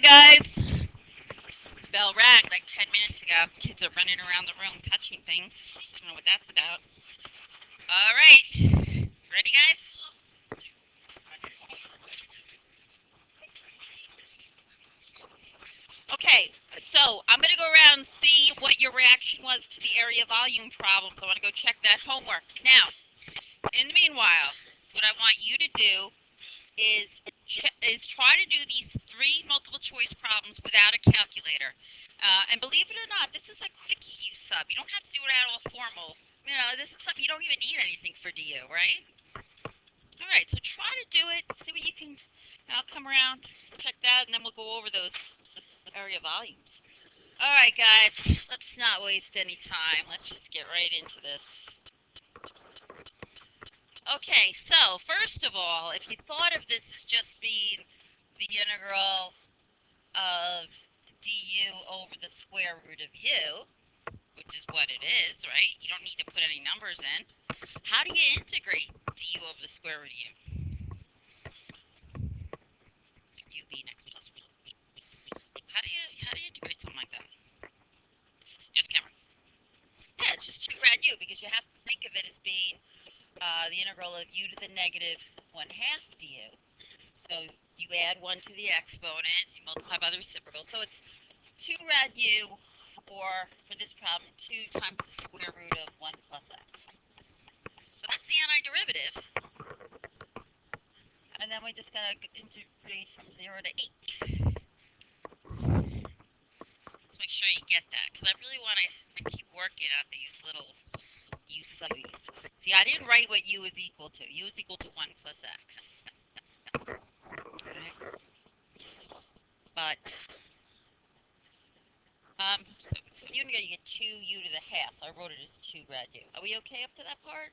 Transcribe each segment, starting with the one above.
guys. Bell rang like 10 minutes ago. Kids are running around the room touching things. I don't know what that's about. All right. Ready, guys? Okay, so I'm going to go around and see what your reaction was to the area volume problems. I want to go check that homework. Now, in the meanwhile, what I want you to do is try to do these three multiple choice problems without a calculator. And believe it or not, this is a quickie you sub. You don't have to do it at all formal. You know, this is stuff you don't even need anything for DU, right? All right, so try to do it. See what you can. And I'll come around, check that, and then we'll go over those area volumes. All right, guys, let's not waste any time. Let's just get right into this. Okay, so first of all, if you thought of this as just being the integral of du over the square root of u, which is what it is, right? You don't need to put any numbers in. How do you integrate du over the square root of u? ub next plus 1. How do you integrate something like that? Here's Cameron. Yeah, it's just 2 rad u because you have to think of it as being the integral of u to the negative 1/2 du. So you add 1 to the exponent, you multiply by the reciprocal. So it's 2 rad u, or for this problem, 2 times the square root of 1 plus x. So that's the antiderivative. And then we just got to integrate from 0 to 8. Let's make sure you get that, because I really want to keep working on these little u subs. See, I didn't write what u is equal to. U is equal to 1 plus x. Right? But, so you get 2u to the half. So I wrote it as 2 rad u. Are we okay up to that part?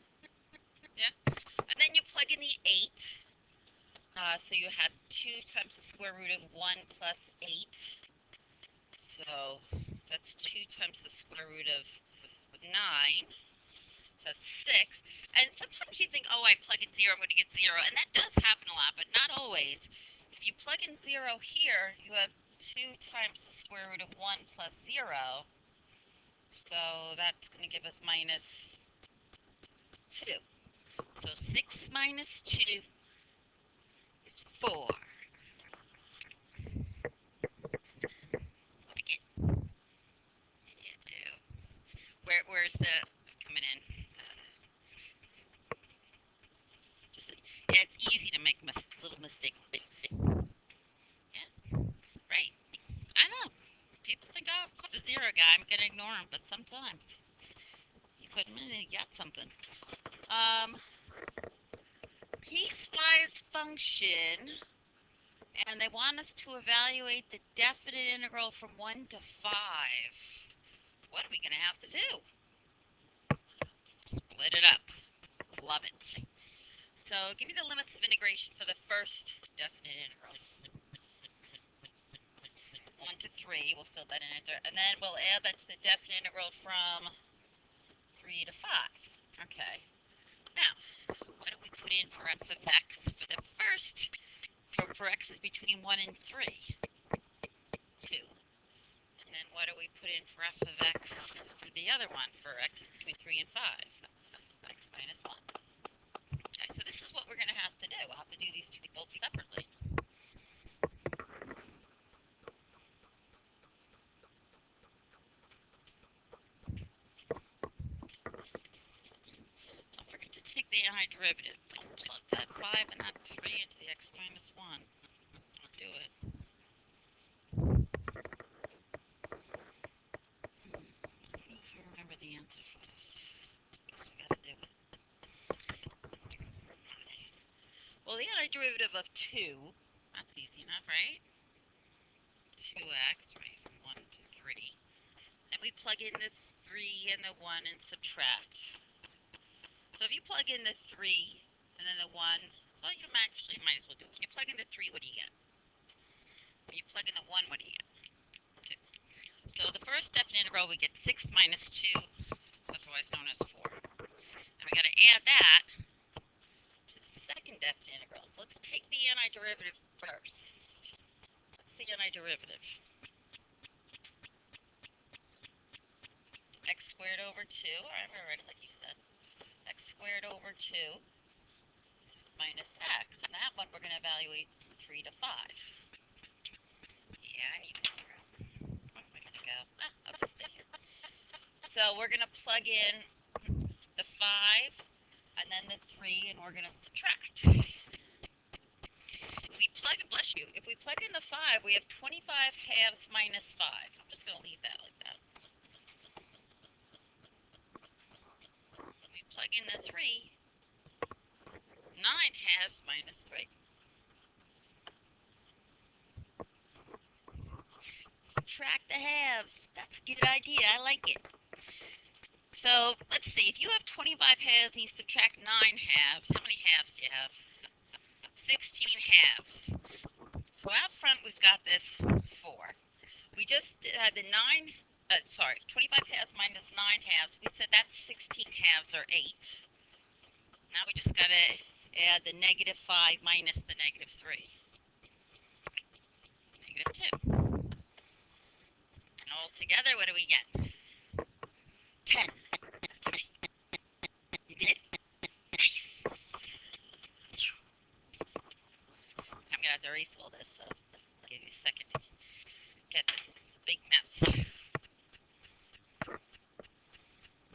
Yeah. And then you plug in the 8. So you have 2 times the square root of 1 plus 8. So that's 2 times the square root of 9. So that's 6. And sometimes you think, oh, I plug in 0, I'm going to get 0. And that does happen a lot, but not always. If you plug in 0 here, you have 2 times the square root of 1 plus 0. So that's going to give us minus 2. So 6 minus 2 is 4. Where's the coming in? Just yeah, it's easy to make little mistakes. Yeah, right. I know. People think, oh, the 0 guy, I'm gonna ignore him, but sometimes you put him in and you got something. Piecewise function, and they want us to evaluate the definite integral from 1 to 5. What are we gonna have to do? Split it up. Love it. So give me the limits of integration for the first definite integral. 1 to 3, we'll fill that in there, and then we'll add that to the definite integral from 3 to 5. Okay. Now, what do we put in for f of x for the first? For x is between 1 and 3. 2. And then what do we put in for f of x for the other one? For x is between 3 and 5. X minus 1. Okay, so this is what we're going to have to do. We'll have to do these two both separately. Don't forget to take the antiderivative. Don't plug that 5 and that 3 into the x minus 1. I'll do it. I don't know if I remember the answer for this. Guess we got to do it. Well, the antiderivative of 2, that's easy enough, right? 2x, right, from 1 to 3. And we plug in the 3 and the 1 and subtract. So if you plug in the 3 and then the 1, so you actually might as well do it. When you plug in the 3, what do you get? When you plug in the 1, what do you get? Okay. So the first definite integral, we get 6 minus 2, otherwise known as 4. And we got to add that to the second definite integral. So let's take the antiderivative first. the antiderivative? X squared over 2, I'm going to write it like you said. X squared over 2 minus x. And that one we're going to evaluate from 3 to 5. Yeah, I need more room. Where am I going to go? I'll just stay here. So we're going to plug in the 5 and then the 3, and we're going to subtract. Bless you, if we plug in the 5, we have 25 halves minus 5. I'm just going to leave that like that. We plug in the 3, 9 halves minus 3. Subtract the halves. That's a good idea. I like it. So let's see. If you have 25 halves and you subtract 9 halves, how many halves do you have? 16 halves. So out front we've got this 4. We just had the 25 halves minus 9 halves. We said that's 16 halves or 8. Now we just got to add the negative 5 minus the negative 3. Negative 2. And all together, what do we get? 10. That's right. You did it? Nice. I'm going to have to erase all this, so I'll give you a second to get this. This is a big mess. Do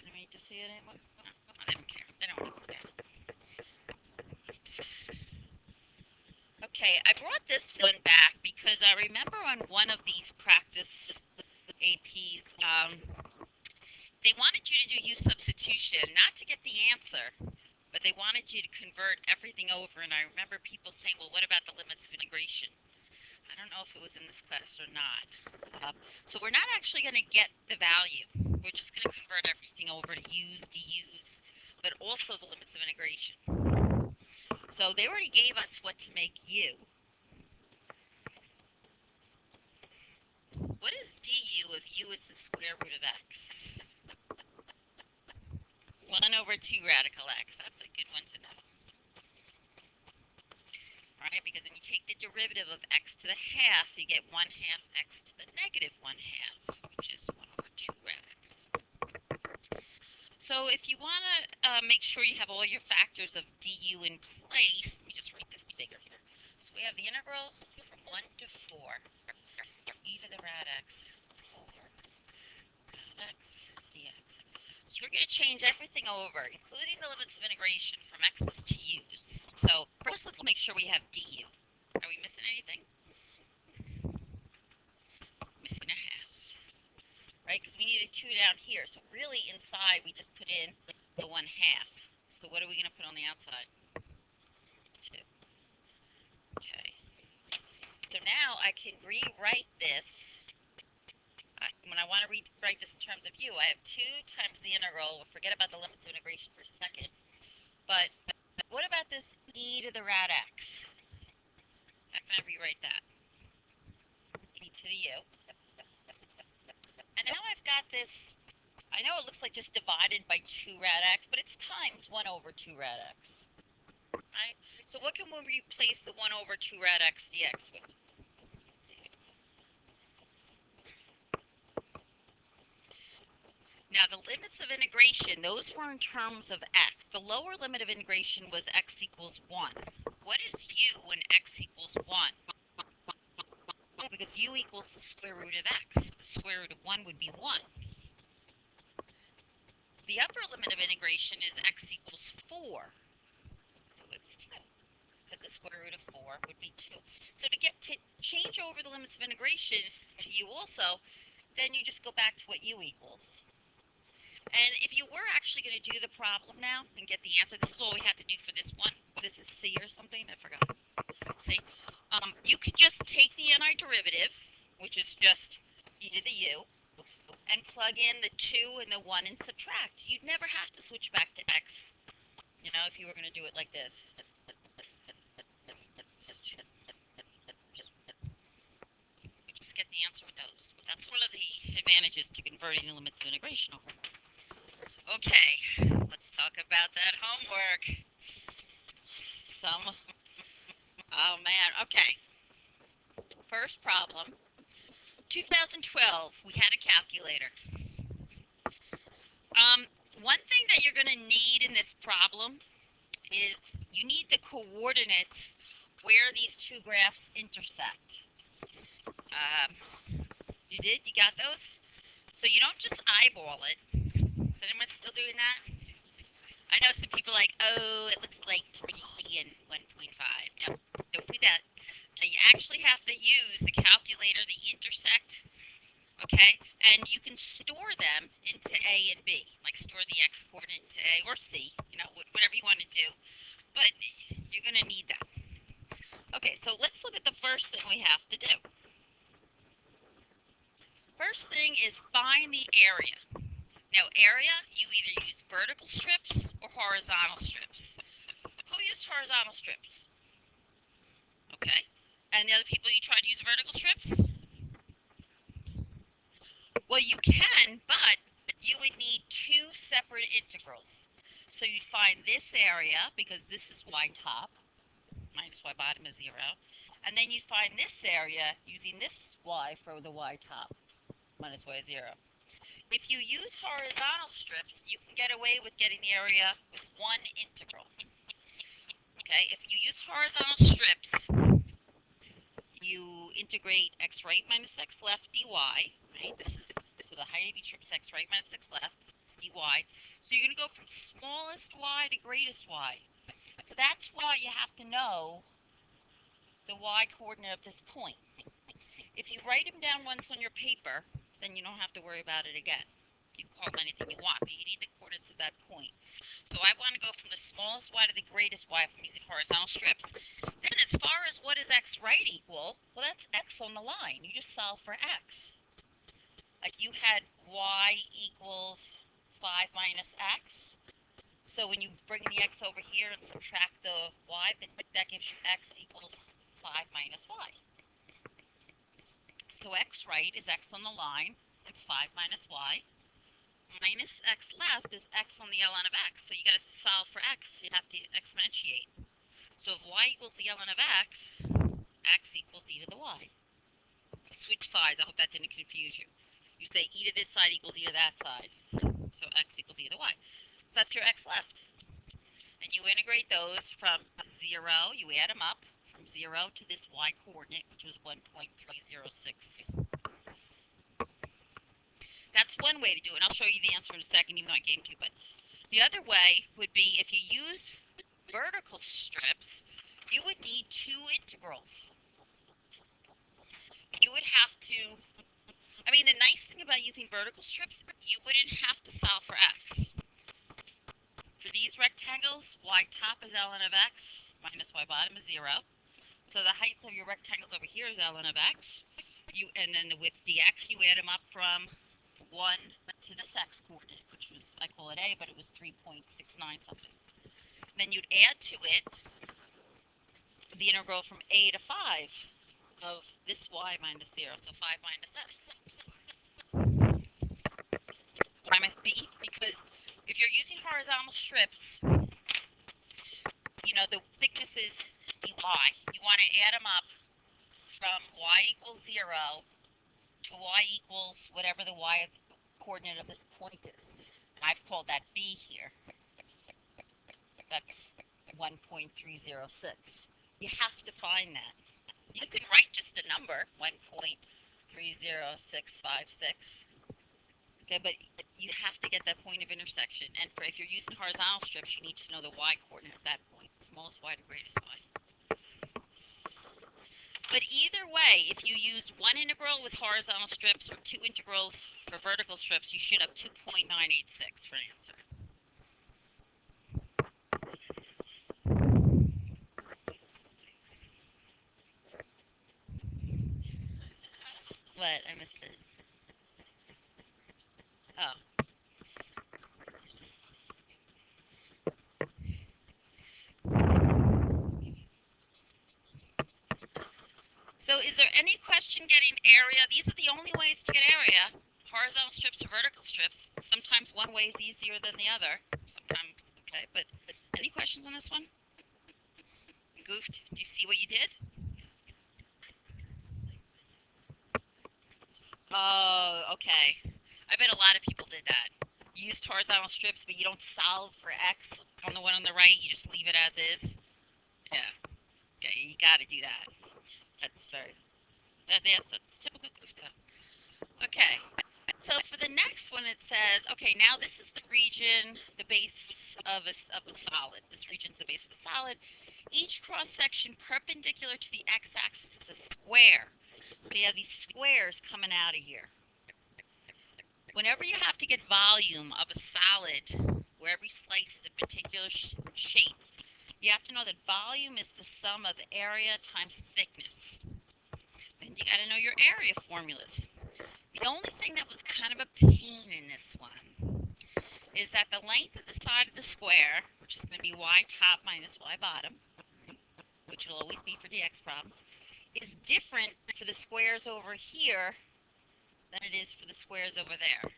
you need to see it anymore? No, they don't care. They don't want to look at it. Okay, I brought this one back because I remember on one of these practice APs, they wanted you to do use substitution, not to get the answer, but they wanted you to convert everything over. And I remember people saying, well, what about the limits of integration? I don't know if it was in this class or not. So we're not actually going to get the value. We're just going to convert everything over to use, deuse, but also the limits of integration. So they already gave us what to make u. What is du if u is the square root of x? 1 over 2 radical x. That's a good one to know. Alright, because when you take the derivative of x to the half, you get 1/2 x to the negative 1/2, which is 1 over 2 rad x. So if you want to make sure you have all your factors of du in place, let me just write this bigger here. So we have the integral from 1 to 4, e to the rad x over rad x dx. So we're going to change everything over, including the limits of integration from x's to u's. So first let's make sure we have du. Are we missing anything? Missing a half. Right, because we need a 2 down here. So really inside we just put in the 1/2. So what are we going to put on the outside? 2. Okay. So now I can rewrite this. When I want to rewrite this in terms of u, I have 2 times the integral. We'll forget about the limits of integration for a second. But what about this e to the rad x? How can I rewrite that? E to the u. And now I've got this. I know it looks like just divided by 2 rad x, but it's times 1 over 2 rad x. Right? So what can we replace the 1 over 2 rad x dx with? Now the limits of integration, those were in terms of x. The lower limit of integration was x equals 1. What is u when x equals 1? Because u equals the square root of x. So the square root of 1 would be 1. The upper limit of integration is x equals 4. So it's 2. Because the square root of 4 would be 2. So to change over the limits of integration to u also, then you just go back to what u equals. And if you were actually going to do the problem now and get the answer, this is all we had to do for this one. What is this, C or something? I forgot. See? You could just take the antiderivative, which is just e to the u, and plug in the 2 and the 1 and subtract. You'd never have to switch back to x, you know, if you were going to do it like this. You just get the answer with those. That's one of the advantages to converting the limits of integration over. Okay, let's talk about that homework. Oh man, okay. First problem, 2012, we had a calculator. One thing that you're going to need in this problem is you need the coordinates where these two graphs intersect. You did? You got those? So you don't just eyeball it. Is anyone still doing that? I know some people are like, oh, it looks like 3 and 1.5. No, don't do that. Now you actually have to use the calculator to intersect, okay? And you can store them into A and B, like store the x coordinate into A or C, you know, whatever you want to do. But you're going to need that. Okay, so let's look at the first thing we have to do. First thing is find the area. Now, area, you either use vertical strips or horizontal strips. Who used horizontal strips? Okay. And the other people, you tried to use vertical strips? Well, you can, but you would need two separate integrals. So you'd find this area, because this is y top, minus y bottom is 0. And then you'd find this area using this y for the y top, minus y is 0. If you use horizontal strips, you can get away with getting the area with one integral. Okay, if you use horizontal strips, you integrate x right minus x left dy, right? This is, so the height of each is x right minus x left, it's dy. So you're going to go from smallest y to greatest y. So that's why you have to know the y coordinate of this point. If you write them down once on your paper, then you don't have to worry about it again. You can call them anything you want, but you need the coordinates of that point. So I want to go from the smallest y to the greatest y if I'm using horizontal strips. Then as far as what is x right equal, well, that's x on the line. You just solve for x. Like you had y equals 5 minus x. So when you bring the x over here and subtract the y, that gives you x equals 5 minus y. So x right is x on the line. It's 5 minus y. Minus x left is x on the ln of x. So you got to solve for x. You have to exponentiate. So if y equals the ln of x equals e to the y. Switch sides. I hope that didn't confuse you. You say e to this side equals e to that side. So x equals e to the y. So that's your x left. And you integrate those from 0. You add them up from 0 to this y coordinate, which was 1.306. That's one way to do it, and I'll show you the answer in a second, even though I gave it to you. But the other way would be if you use vertical strips, you would need two integrals. You would have to, I mean, the nice thing about using vertical strips, you wouldn't have to solve for x. For these rectangles, y top is ln of x minus y bottom is 0. So the height of your rectangles over here is ln of x. And then with dx, you add them up from 1 to this x coordinate, which was, I call it a, but it was 3.69 something. Then you'd add to it the integral from a to 5 of this y minus 0, so 5 minus x. Why must b? Because if you're using horizontal strips, you know, the thickness is dy. You want to add them up from y equals 0 to y equals whatever the y coordinate of this point is. And I've called that b here. That's 1.306. You have to find that. You can write just a number, 1.30656. Okay, but you have to get that point of intersection. And for if you're using horizontal strips, you need to know the y coordinate of that point, smallest y to greatest y. But either way, if you use one integral with horizontal strips or two integrals for vertical strips, you should have 2.986 for an answer. What? I missed it. Oh. So is there any question getting area? These are the only ways to get area. Horizontal strips or vertical strips. Sometimes one way is easier than the other. Sometimes, okay, but any questions on this one? Goofed? Do you see what you did? Oh, okay. I bet a lot of people did that. You used horizontal strips, but you don't solve for x on the one on the right. You just leave it as is. Yeah. Okay, you got to do that. That's very. That's typical Gupta. Okay. So for the next one, it says, okay, now this is the region, the base of a solid. This region's the base of a solid. Each cross section perpendicular to the x-axis, it's a square. So you have these squares coming out of here. Whenever you have to get volume of a solid, where every slice is a particular shape, you have to know that volume is the sum of area times thickness. Then you got to know your area formulas. The only thing that was kind of a pain in this one is that the length of the side of the square, which is going to be y top minus y bottom, which will always be for dx problems, is different for the squares over here than it is for the squares over there.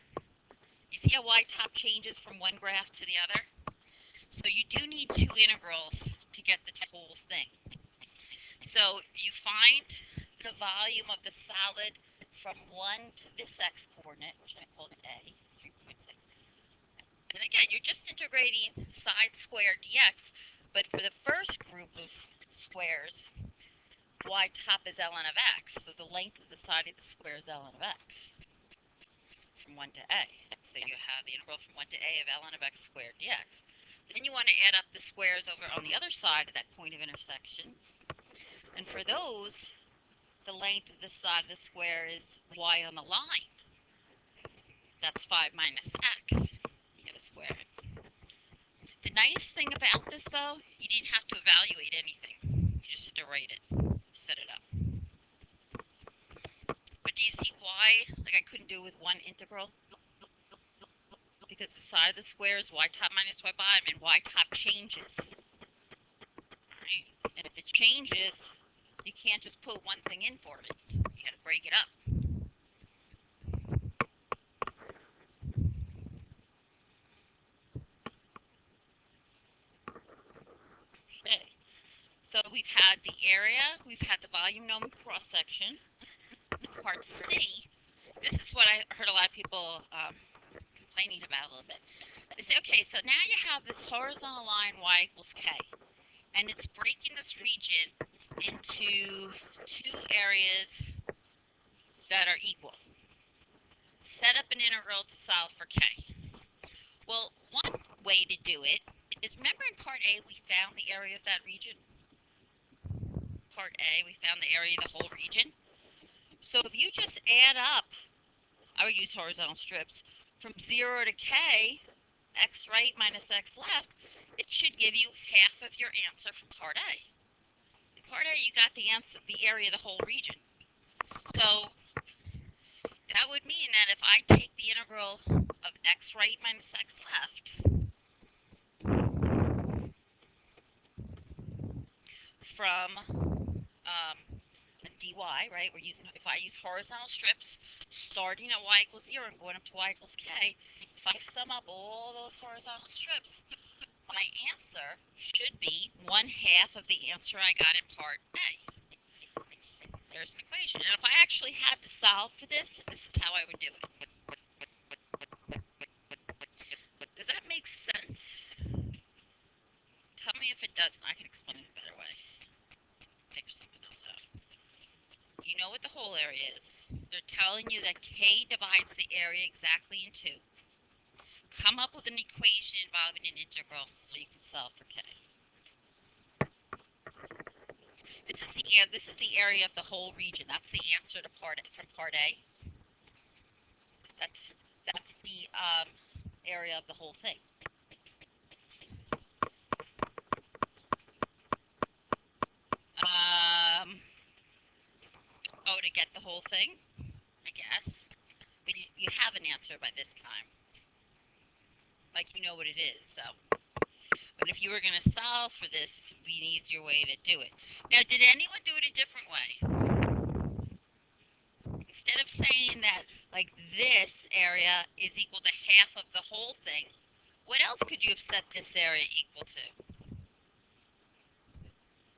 You see how y top changes from one graph to the other? So you do need two integrals to get the whole thing. So you find the volume of the solid from 1 to this x coordinate, which I called A, 3.6. And again, you're just integrating side squared dx, but for the first group of squares, y top is ln of x, so the length of the side of the square is ln of x from 1 to a. So you have the integral from 1 to a of ln of x squared dx. Then you want to add up the squares over on the other side of that point of intersection. And for those, the length of the side of the square is y on the line. That's 5 minus x. You got to square it. The nice thing about this, though, you didn't have to evaluate anything. You just had to write it, set it up. But do you see why, like, I couldn't do it with one integral? Because the side of the square is y top minus y bottom, and y top changes. Right? And if it changes, you can't just put one thing in for it. You got to break it up. Okay. So we've had the area, we've had the volume known cross section. Part C, this is what I heard a lot of people complaining about a little bit. They say, okay, so now you have this horizontal line y equals k, and it's breaking this region into two areas that are equal. Set up an integral to solve for k. Well, one way to do it is, remember in part A we found the area of that region? Part A, we found the area of the whole region. So if you just add up, I would use horizontal strips, from 0 to k, x right minus x left, it should give you half of your answer from part A. In part A, you got the answer, the area of the whole region. So that would mean that if I take the integral of x right minus x left from dy, right? We're using, if I use horizontal strips, starting at y equals 0 and going up to y equals k, if I sum up all those horizontal strips, my answer should be 1/2 of the answer I got in part A. There's an equation. And if I actually had to solve for this is how I would do it. Does that make sense? Tell me if it doesn't. I can explain it a better way. Figure something else out. You know what the whole area is. They're telling you that k divides the area exactly in 2. Come up with an equation involving an integral so you can solve for k. This is the area of the whole region. That's the answer to from part A. That's the area of the whole thing. Oh, to get the whole thing, I guess. But you have an answer by this time. Like, you know what it is, so. But if you were going to solve for this, this would be an easier way to do it. Now, did anyone do it a different way? Instead of saying that, like, this area is equal to half of the whole thing, what else could you have set this area equal to?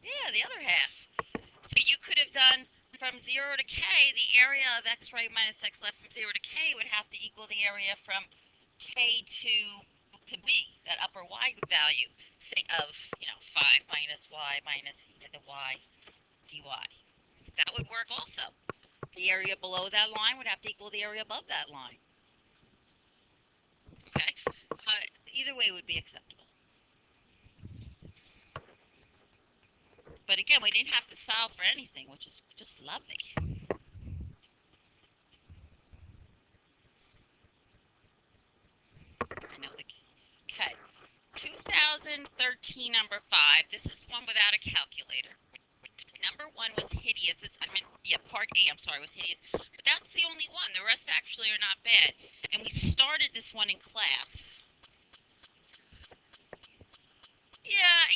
Yeah, the other half. So you could have done, from 0 to k, the area of x right minus x left from 0 to k would have to equal the area from k to b, that upper y value, say of, 5 minus y minus e to the y dy. That would work also. The area below that line would have to equal the area above that line. Okay? Either way would be acceptable. But again, we didn't have to solve for anything, which is just lovely. I know the... Okay. 2013 number 5. This is the one without a calculator. Number 1 was hideous. Part A, I'm sorry, was hideous. But that's the only one. The rest actually are not bad. And we started this one in class. Yeah,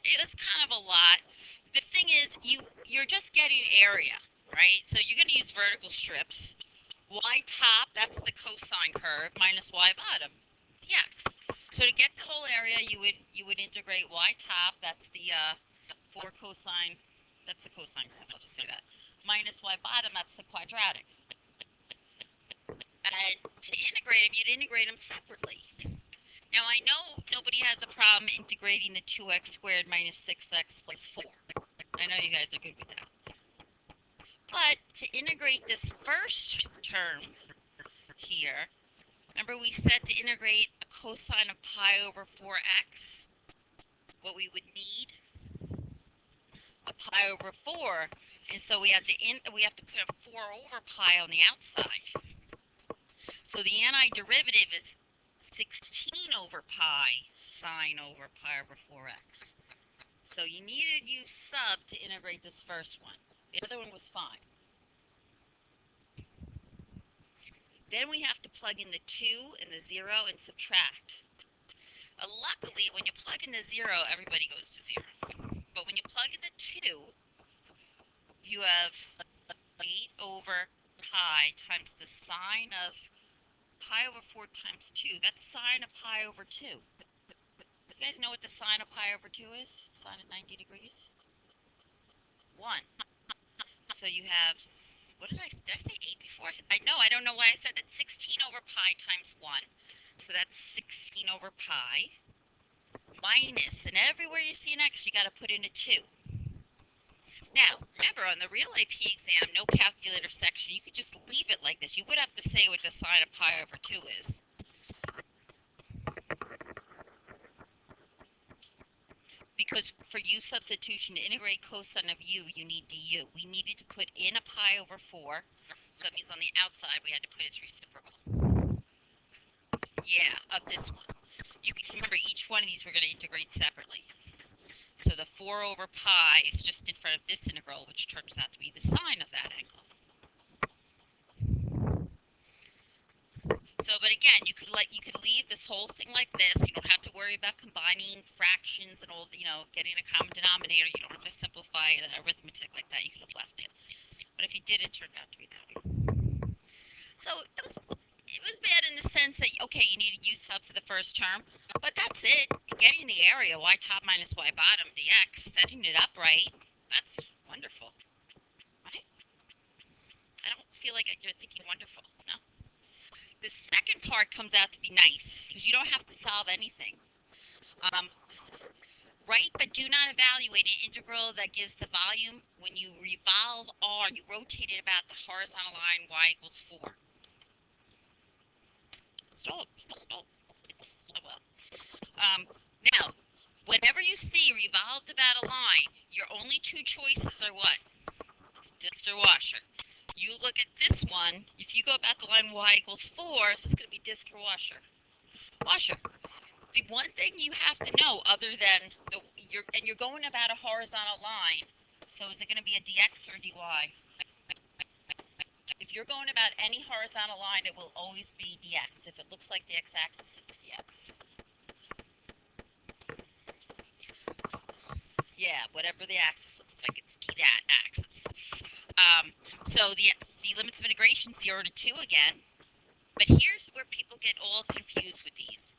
it was kind of a lot. The thing is, you're just getting area, right? So you're going to use vertical strips. Y top, that's the cosine curve, minus y bottom, the x. So to get the whole area, you would integrate y top, that's the 4 cosine, that's the cosine curve, I'll just say that, minus y bottom, that's the quadratic. And to integrate them, you'd integrate them separately. Now I know nobody has a problem integrating the 2x squared minus 6x plus 4. I know you guys are good with that. But to integrate this first term here, remember we said to integrate a cosine of pi over 4x, what we would need? A pi over 4. And so we have to put a 4 over pi on the outside. So the antiderivative is 16 over pi sine over pi over 4x. So you needed to use sub to integrate this first one. The other one was fine. Then we have to plug in the 2 and the 0 and subtract. Luckily, when you plug in the 0, everybody goes to 0. But when you plug in the 2, you have 8 over pi times the sine of pi over 4 times 2. That's sine of pi over 2. You guys know what the sine of pi over 2 is? Sine of 90 degrees? 1. So you have, what did I say 8 before? I don't know why I said that. 16 over pi times 1. So that's 16 over pi minus, and everywhere you see an x, you got to put in a 2. Now, remember, on the real AP exam, no calculator section, you could just leave it like this. You would have to say what the sine of pi over 2 is. Because for u substitution, to integrate cosine of u, you need du. We needed to put in a pi over 4, so that means on the outside we had to put its reciprocal. Yeah, of this one. You can remember each one of these we're going to integrate separately. So the 4 over pi is just in front of this integral, which turns out to be the sine of that angle. So, but again, you could leave this whole thing like this. You don't have to worry about combining fractions and all, getting a common denominator. You don't have to simplify the arithmetic like that. You could have left it. But if you did, it turned out to be that way. So it was bad in the sense that, okay, you need to use sub for the first term, but that's it. Getting the area, y top minus y bottom dx, setting it up right, that's wonderful. Right? I don't feel like you're thinking wonderful, no? The second part comes out to be nice, because you don't have to solve anything. Right, but do not evaluate an integral that gives the volume when you revolve r, you rotate it about the horizontal line y equals 4. Stop. It's, oh well. Now, whenever you see revolved about a line, your only 2 choices are what? Disk or washer. You look at this one, if you go about the line y equals 4, so it's going to be disk or washer. Washer. The one thing you have to know, other than, you're going about a horizontal line, so is it going to be a dx or a dy? If you're going about any horizontal line, it will always be dx. If it looks like the x-axis, it's dx. Yeah, whatever the axis looks like, it's that axis. So the limits of integration, 0 to 2 again. But here's where people get all confused with these.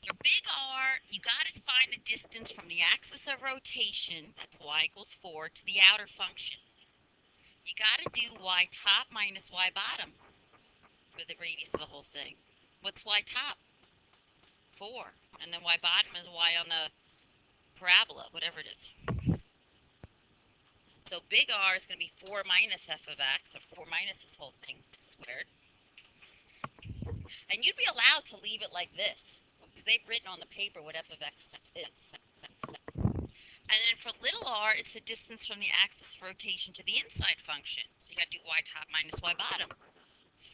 For big R, you got to find the distance from the axis of rotation, that's y equals 4, to the outer function. you got to do y top minus y bottom for the radius of the whole thing. What's y top? 4. And then y bottom is y on the parabola, whatever it is. So big R is going to be 4 minus f of x, or 4 minus this whole thing squared. And you'd be allowed to leave it like this, because they've written on the paper what f of x is. And then for little r, it's the distance from the axis of rotation to the inside function. So you got to do y top minus y bottom.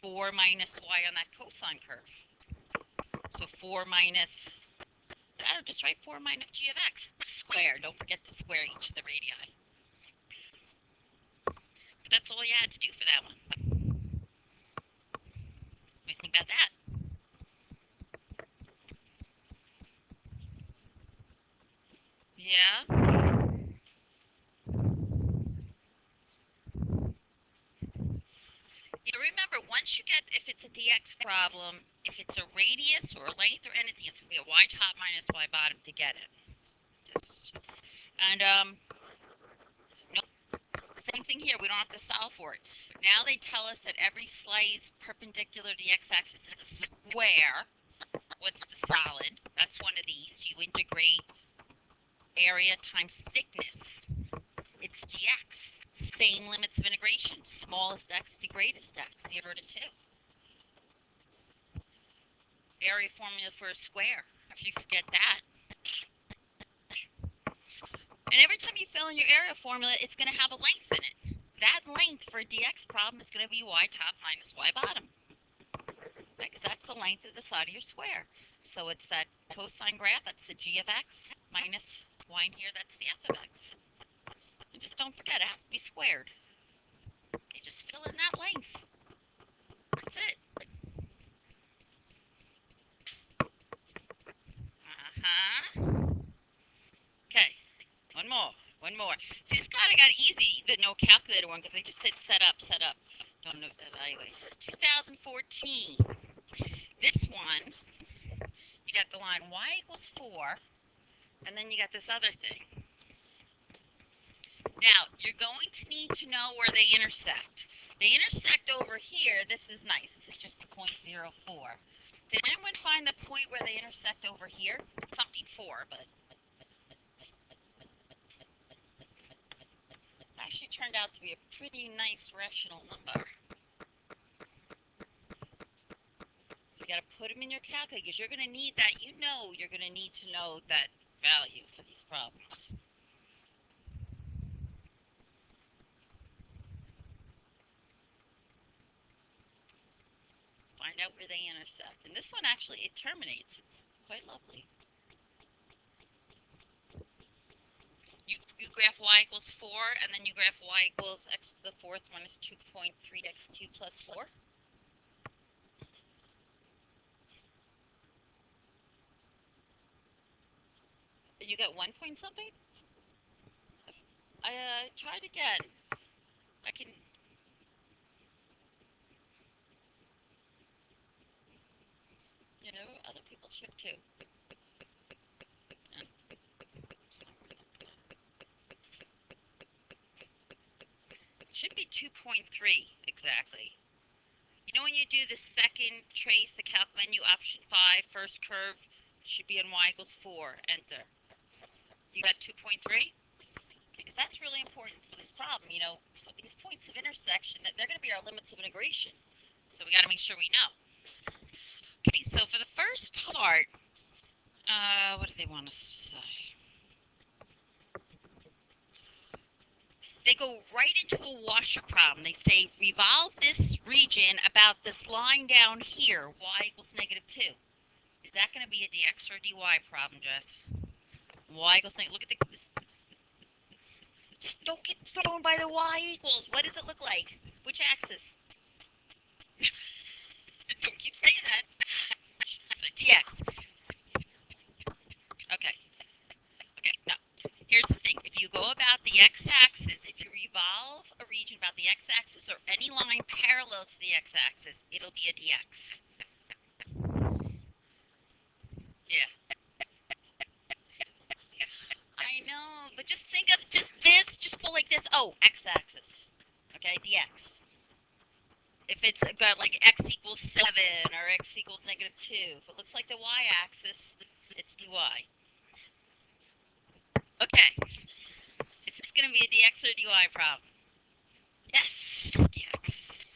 4 minus y on that cosine curve. So 4 minus, I don't just write 4 minus g of x squared. Don't forget to square each of the radii. But that's all you had to do for that one. What do you think about that? Yeah? You remember, once you get, if it's a dx problem, if it's a radius or a length or anything, it's going to be a y top minus y bottom to get it. And, no, same thing here. We don't have to solve for it. Now they tell us that every slice perpendicular to the x-axis is a square. What's the solid? That's one of these. You integrate area times thickness. It's dx. Same limits of integration. Smallest x to greatest x, 0 to 2. Area formula for a square. If you forget that. And every time you fill in your area formula, it's going to have a length in it. That length for a dx problem is going to be y top minus y bottom. Right? Because that's the length of the side of your square. So it's that cosine graph, that's the g of x, minus y in here, that's the f of x. And just don't forget, it has to be squared. You just fill in that length. That's it. Okay, one more. See, it's kind of got easy, the no calculator one, because they just said set up. Don't evaluate. 2014. This one, you got the line y equals 4, and then you got this other thing. Now, you're going to need to know where they intersect. They intersect over here. This is nice. This is just a 0.04. Did anyone find the point where they intersect over here? It's something 4, but actually turned out to be a pretty nice rational number. So you got to put them in your calculator because you're going to need that. You know you're going to need to know that value for these problems. Find out where they intersect. And this one actually, it terminates. It's quite lovely. You graph y equals 4, and then you graph y equals x to the 4th minus 2.3 x2 plus 4. And you got 1 point something? I tried again. I can... You know, other people should too. Should be 2.3 exactly. You know when you do the second trace, the calc menu, option 5, first curve, should be in y equals 4, enter. You got 2.3? Because that's really important for this problem. You know, these points of intersection, they're going to be our limits of integration. So we got to make sure we know. Okay, so for the first part, what do they want us to say? They go right into a washer problem. They say, revolve this region about this line down here, y equals -2. Is that going to be a dx or a dy problem, Jess? Y equals, look at this. Just don't get thrown by the y equals. What does it look like? Which axis? Don't keep saying that. Dx. Okay. Okay, no. Here's the thing. If you go about the x-axis, if you revolve a region about the x-axis or any line parallel to the x-axis, it'll be a dx. Yeah. I know, but just think of just this. Just go like this. Oh, x-axis. Okay, dx. If it's got like x equals 7 or x equals -2, if it looks like the y-axis, it's dy. Okay, is this going to be a dx or a dy problem? Yes, dx.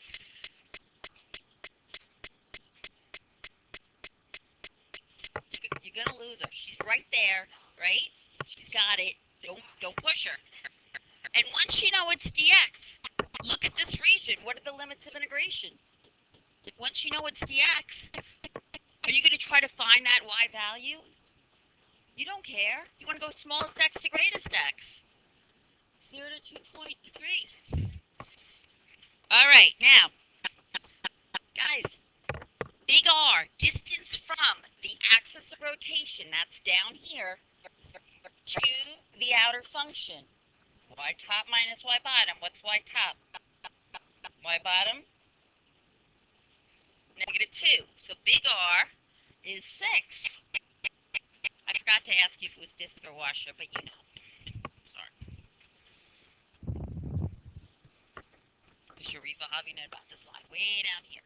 You're going to lose her. She's right there, right? She's got it. Don't push her. And once you know it's dx, look at this region. What are the limits of integration? Once you know it's dx, are you going to try to find that y value? You don't care. You want to go smallest x to greatest x. 0 to 2.3. All right, now, guys, big R, distance from the axis of rotation, that's down here, to the outer function. Y top minus y bottom. What's y top? Y bottom? -2. So big R is 6. I forgot to ask you if it was disc or washer, but you know. Sorry. Because you're revolving at about this line, way down here.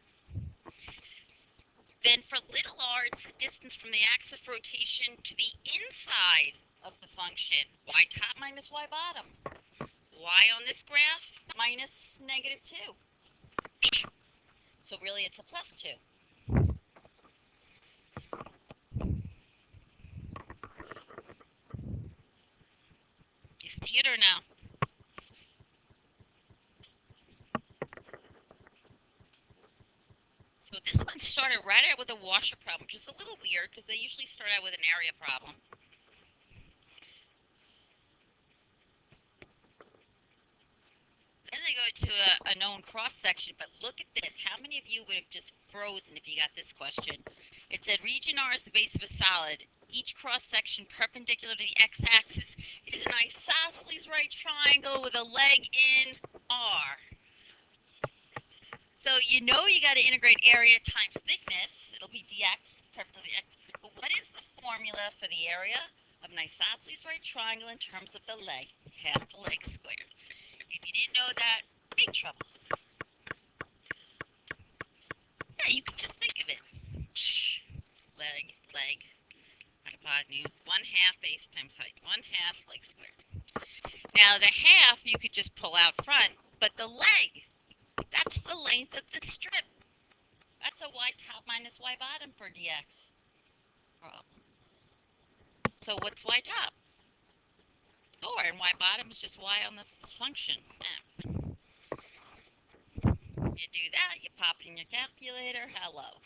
Then for little r, it's the distance from the axis of rotation to the inside of the function. Y top minus y bottom. Y on this graph minus -2. So really it's a +2. You see it or no? So this one started right out with a washer problem, which is a little weird because they usually start out with an area problem. Then they go to a known cross section, but look at this. How many of you would have just frozen if you got this question? It said region R is the base of a solid. Each cross section perpendicular to the x-axis is an isosceles right triangle with a leg in R. So you know you got to integrate area times thickness. It'll be dx perpendicular to x. But what is the formula for the area of an isosceles right triangle in terms of the leg? Half the leg squared. If you didn't know that, big trouble. Yeah, you could just think of it. Leg, hypotenuse, 1/2 base times height, 1/2 leg squared. Now the half you could just pull out front, but the leg, that's the length of the strip. That's a y top minus y bottom for dx problem. So what's y top? 4, and y bottom is just y on this function. Now, you do that, you pop it in your calculator, hello.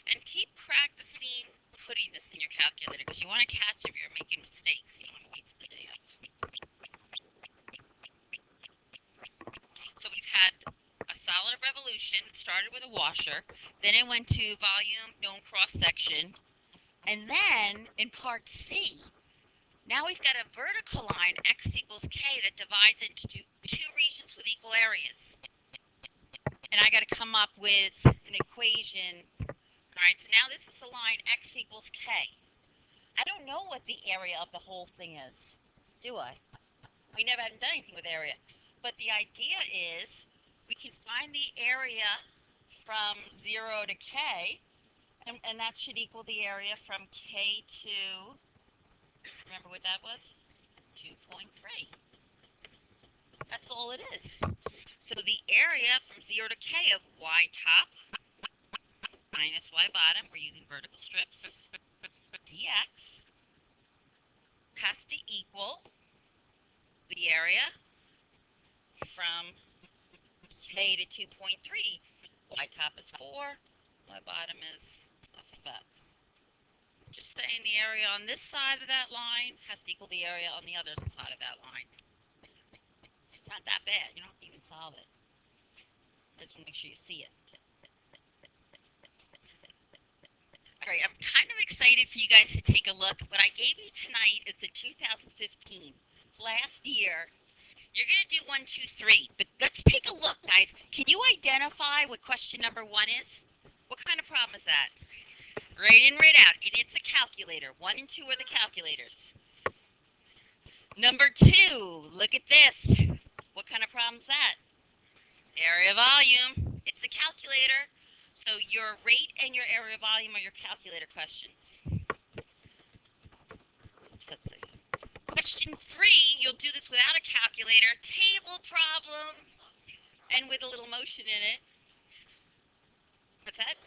And keep practicing putting this in your calculator because you want to catch if you're making mistakes. You don't want to wait till the day of. So we've had a solid of revolution, started with a washer, then it went to volume, known cross section, and then in part C, now we've got a vertical line, x equals k, that divides into two regions with equal areas. And I got to come up with an equation. All right, so now this is the line x equals k. I don't know what the area of the whole thing is, do I? We never haven't done anything with area. But the idea is we can find the area from 0 to k, and that should equal the area from k to, remember what that was? 2.3. That's all it is. So the area from 0 to k of y top minus y bottom, we're using vertical strips, dx has to equal the area from k to 2.3. Y top is 4, y bottom is x. Just saying the area on this side of that line has to equal the area on the other side of that line. It's not that bad. You don't have to even solve it. Just want to make sure you see it. All right, I'm kind of excited for you guys to take a look. What I gave you tonight is the 2015, last year. You're going to do 1, 2, 3, but let's take a look, guys. Can you identify what question number 1 is? What kind of problem is that? Write in, write out. And it's a calculator. 1 and 2 are the calculators. Number 2, look at this. What kind of problem is that? Area volume. It's a calculator. So your rate and your area volume are your calculator questions. Oops, let's see. Question 3, you'll do this without a calculator. Table problem. And with a little motion in it. What's that?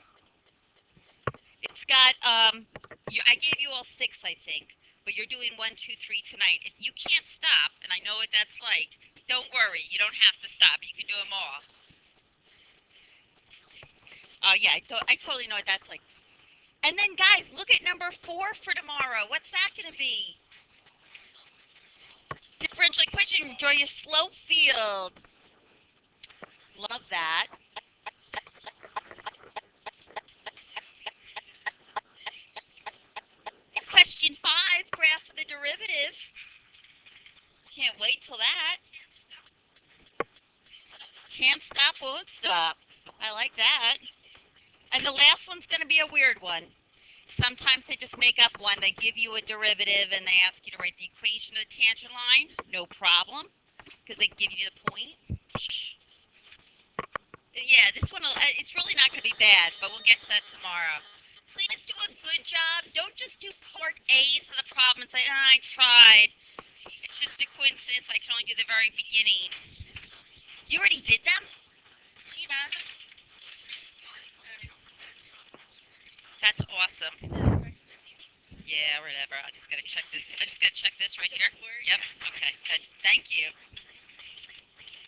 It's got, I gave you all 6, I think. But you're doing 1, 2, 3 tonight. If you can't stop, and I know what that's like, don't worry. You don't have to stop. You can do them all. Oh, yeah, I totally know what that's like. And then, guys, look at number 4 for tomorrow. What's that going to be? Differential equation. Draw your slope field. Love that. Question 5, graph of the derivative. Can't wait till that. Can't stop, won't stop. I like that. And the last one's going to be a weird one. Sometimes they just make up one. They give you a derivative and they ask you to write the equation of the tangent line. No problem, because they give you the point. Yeah, this one, it's really not going to be bad, but we'll get to that tomorrow. Please do a good job. Don't just do part A's of the problem and say, oh, I tried. It's just a coincidence I can only do the very beginning. You already did them? That's awesome. Yeah, whatever. I just gotta check this. I just gotta check this right here. Yep. Okay, good. Thank you.